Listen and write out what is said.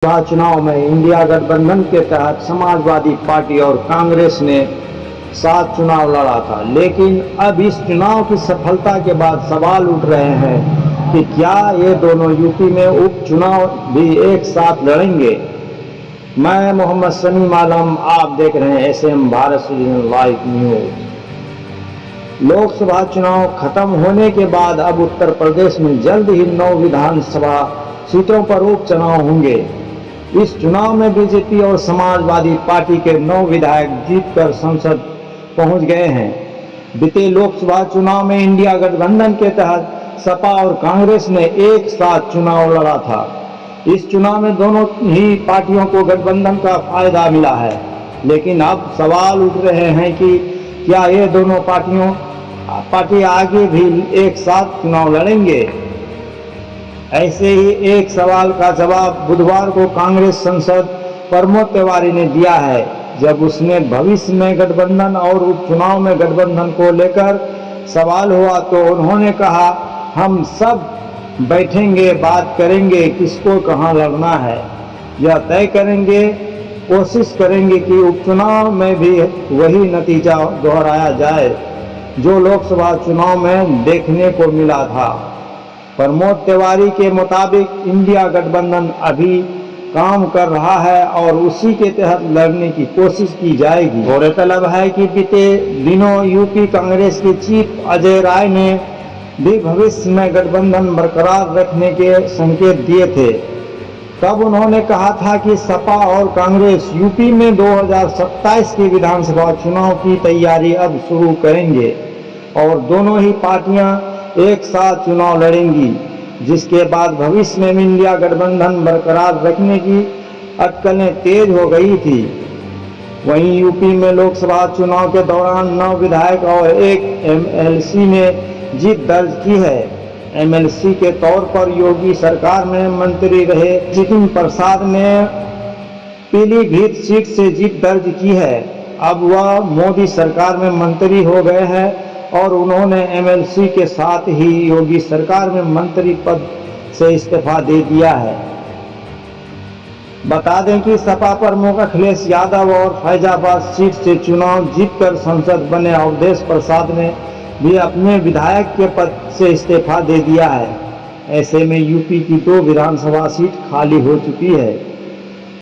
लोकसभा चुनाव में इंडिया गठबंधन के तहत समाजवादी पार्टी और कांग्रेस ने साथ चुनाव लड़ा था, लेकिन अब इस चुनाव की सफलता के बाद सवाल उठ रहे हैं कि क्या ये दोनों यूपी में उपचुनाव भी एक साथ लड़ेंगे। मैं मोहम्मद समीम आलम, आप देख रहे हैं SM Bharat season live news. Lok Sabha चुनाव खत्म होने के बाद अब उत्तर प्रदेश में जल्द ही 9 विधानसभा सीटों पर उपचुनाव होंगे। इस चुनाव में बीजेपी और समाजवादी पार्टी के 9 विधायक जीतकर संसद पहुंच गए हैं। बीते लोकसभा चुनाव में इंडिया गठबंधन के तहत सपा और कांग्रेस ने एक साथ चुनाव लड़ा था। इस चुनाव में दोनों ही पार्टियों को गठबंधन का फायदा मिला है, लेकिन अब सवाल उठ रहे हैं कि क्या ये दोनों पार्टी आगे भी एक साथ चुनाव लड़ेंगे। ऐसे ही एक सवाल का जवाब बुधवार को कांग्रेस सांसद प्रमोद तिवारी ने दिया है, जब उसने भविष्य में गठबंधन और उपचुनाव में गठबंधन को लेकर सवाल हुआ तो उन्होंने कहा, हम सब बैठेंगे, बात करेंगे, किसको कहां लड़ना है यह तय करेंगे। कोशिश करेंगे कि उपचुनाव में भी वही नतीजा दोहराया जाए जो लोकसभा चुनाव में देखने को मिला था। प्रमोद तिवारी के मुताबिक इंडिया गठबंधन अभी काम कर रहा है और उसी के तहत लड़ने की कोशिश की जाएगी। गौरतलब है कि बीते दिनों यूपी कांग्रेस के चीफ अजय राय ने भी भविष्य में गठबंधन बरकरार रखने के संकेत दिए थे। तब उन्होंने कहा था कि सपा और कांग्रेस यूपी में 2027 के विधानसभा चुनाव की तैयारी अब शुरू करेंगे और दोनों ही पार्टियां एक साथ चुनाव लड़ेंगी, जिसके बाद भविष्य में इंडिया गठबंधन बरकरार रखने की अटकलें तेज हो गई थी। वहीं यूपी में लोकसभा चुनाव के दौरान 9 विधायक और 1 एमएलसी ने जीत दर्ज की है। एमएलसी के तौर पर योगी सरकार में मंत्री रहे जितिन प्रसाद ने पीलीभीत सीट से जीत दर्ज की है। अब वह मोदी सरकार में मंत्री हो गए हैं और उन्होंने एमएलसी के साथ ही योगी सरकार में मंत्री पद से इस्तीफा दे दिया है। बता दें कि सपा प्रमुख अखिलेश यादव और फैजाबाद सीट से चुनाव जीतकर सांसद बने अवधेश प्रसाद ने भी अपने विधायक के पद से इस्तीफा दे दिया है। ऐसे में यूपी की 2 विधानसभा सीट खाली हो चुकी है।